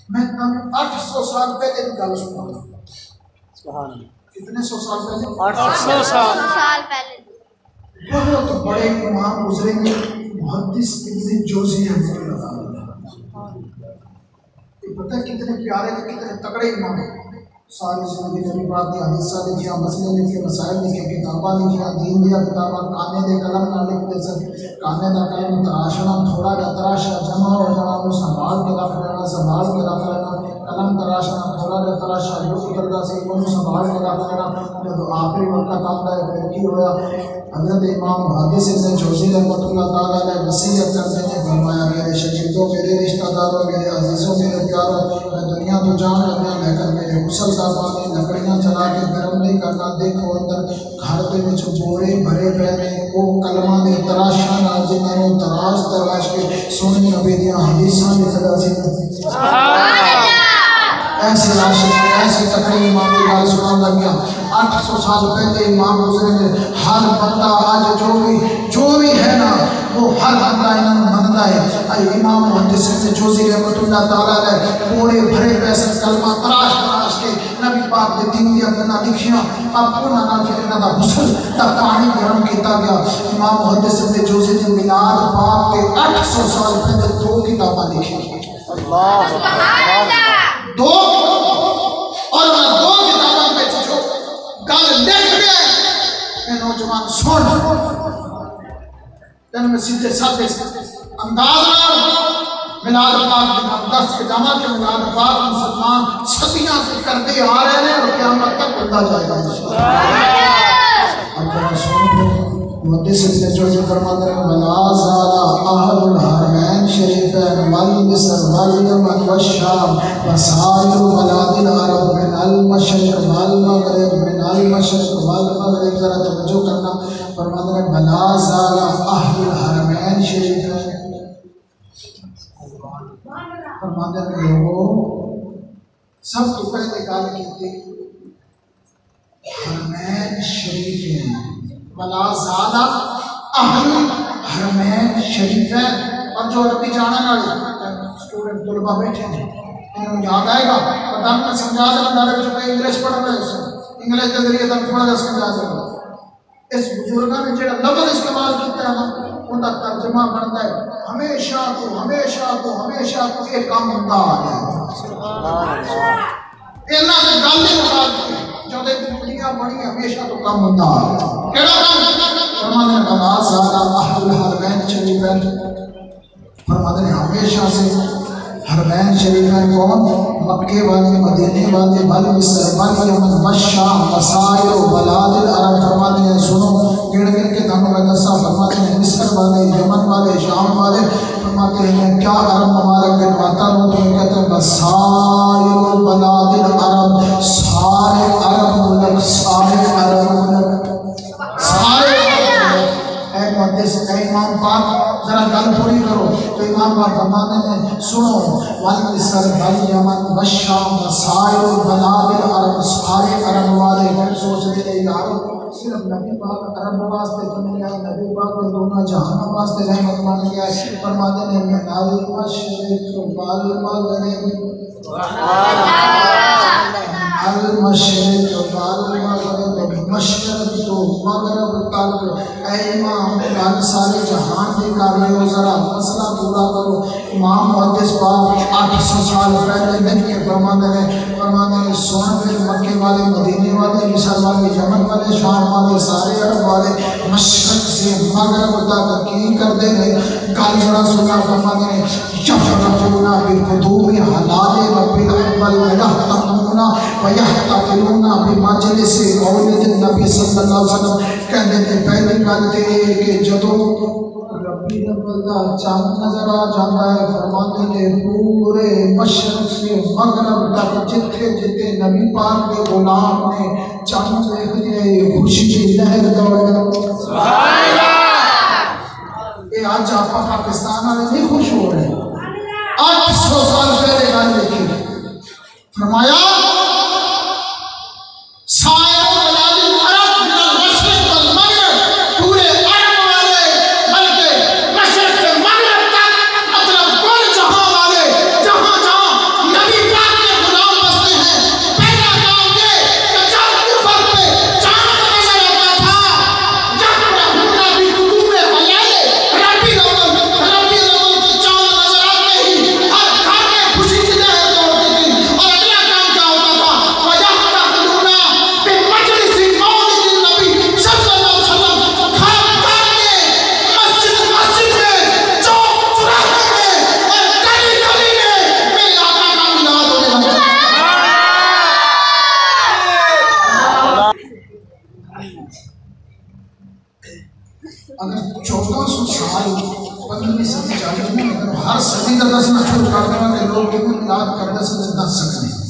میں تمہیں 800 سال پہلے کی گل سنا. کتنے سو سال پہلے؟ 800 سال پہلے. بہت بڑے امام گزرے ہیں محدث ابن جوزی رحمۃ اللہ علیہ. پتہ ہے کتنے پیارے تھے، کتنے تگڑے امام ہیں. ساری زندگی نبی پاک کی حدیثاں لکھیاں، مسئلے لکھے، مسائل لکھے، کتاباں لکھیاں، دین دیا کتاباں. کانے دے قلم نہ لکھتے سن، کانے دا قلم تراشنا، تھوڑا جا تراشا جمع ہو جانا، انہوں سنبھال کے رکھ لینا، سنبھال کے رکھ لینا. قلم تراشنا، تھوڑا جا تراشا جو اترتا سی انہوں سنبھال کے رکھ لینا. جب آخری وقت آتا ہے پھر کی ہوا؟ حضرت امام محدث ابن جوزی رحمۃ اللہ تعالیٰ علیہ وصیت کرتے ہیں، فرمایا میرے شاگردوں، میرے رشتہ داروں، میرے عزیزوں، میرے پیاروں، میں دنیا تو جان لگا لیکن میرے غسل کا پانی لکڑیاں جلا کے گرم نہیں کرنا. دیکھو اندر گھر دے وچ بورے بھرے پے نے وہ کلماں دے تراشاں نال جنہاں نوں تراش کے سونے نبی دیاں حدیثاں لکھدا سی. ایسے عاشق ایسے تقریر امام کی گل سنان لگ گیا. 800 سال پہلے امام گزرے نے. ہر بندہ آج جو بھی ہے نا وہ ہر بندہ انہوں منتا ہے. امام محدث ابن جوزی رحمۃ اللہ تعالیٰ علیہ پورے بھرے پیسے کلمہ تراش کے نبی پاک کے دین دیا گنا لکھیاں. اب انہوں نے پھر انہوں کا غسل کا پانی گرم کیتا گیا. امام محدث ابن جوزی نے میلاد پاک کے 800 سال پہلے 2 کتاباں لکھی. دو اور انہوں 2 کتابوں پہ جو گل لکھ دیا اے نوجوان سن تین میں سیدھے ساتھے انداز میلاد پاک کے مقدس کے جامع کے میلاد پاک مسلمان صدیاں سے کرتے آ رہے ہیں اور قیامت تک بندہ جائے گا. اب ذرا سن محدث ابن جوزی فرماتے ہیں ولا زال اهل الحرمین شریفین والمصر والیمن والشام وسائر بلاد العرب من المشرق والمغرب من المشرق والمغرب. ذرا توجہ کرنا. فرماتے ہیں ولا زال اهل الحرمین شریفین. فرماتے ہیں لوگوں سب تو پہلے گل کی حرمین شریفین. ولا زال اہل حرمین شریفین. اور جو عربی جاننے والے اسٹوڈنٹ طلبہ بیٹھے ہیں انہوں یاد آئے گا. پتہ میں سمجھا دیں ڈائریکٹ جو انگلش پڑھ رہے ہیں انگلش کے ذریعے تک تھوڑا سا سمجھا دیں. اس بزرگاں نے جڑا لفظ استعمال کیا ہے نا ان کا ترجمہ بنتا ہے ہمیشہ کو ایک کام ہوتا آ گیا. اینا سے گل نہیں بتا دی جو دے دنیا بڑی ہمیشہ تو کام ہوتا آ گیا. کیڑا کام؟ فرماتے ہیں ولا زال اهل الحرمین شریفین. فرماتے ہیں ہمیشہ سے حرمین شریفین کون؟ مکے والے، مدینے والے، والمصر والیمن والشام وسائر بلاد العرب. فرماتے ہیں سنو گڑ کے دھنوں میں دسا. فرماتے ہیں مصر والے، یمن والے، شام والے. فرماتے ہیں کیا عرب ممالک گنواتا ہوں تو کہتے ہیں وسائر بلاد العرب. سارے عرب ملک، سارے عرب ملک، سارے اے محدث اے امام پاک ذرا گل پوری کرو. تو امام پاک فرماتے ہیں سنو والمصر والیمن والشام وسائر بلاد العرب. سارے عرب والے پھر سوچ رہے ہیں یار صرف نبی پاک عرب واسطے تو نہیں آئے، نبی پاک کے دونوں جہان واسطے رحمت بن گیا ہے. فرماتے ہیں من المشرق والمغرب المشرق والمغرب. مشرق تو مغرب تک اے امام گل سارے جہان کی کر رہے ہو، ذرا مسئلہ پورا کرو. امام محدث پاک 800 سال پہلے مل کے فرماتے ہیں سن پھر مکے والے، مدینے والے، مصر والے، یمن والے، شام والے، سارے عرب والے مشرق سے مغرب تک کی کرتے ہیں. گل ذرا سنا. فرماتے ہیں یفرحون بقدوم حلال رب الاول ویحتفلون ویحتفلون بمجلس مولد النبی صلی اللہ علیہ وسلم. کہتے ہیں پہلی گل تے کہ جدوں ربی الاول دا چاند نظر آ جاتا ہے فرماتے ہیں پورے مشرق سے مغرب تک جتھے جتھے نبی پاک کے غلام نے چاند دیکھ لیا خوشی کی لہر دوڑ. سبحان اللہ. یہ آج آپ پاکستان والے نہیں خوش ہو رہے. 800 سال پہلے گل لکھی فرمایا سائر بلاد العرب من المشرق والمغرب. پورے عرب والے بلکہ مشرق سے مغرب تک مطلب کل جہاں والے جہاں جہاں نبی اگر 1400 سال 15ویں صدی چل رہی ہے، اگر ہر صدی کا دسنا شروع کر دیں کہ لوگ میلاد کرنے سے دس سکتے ہیں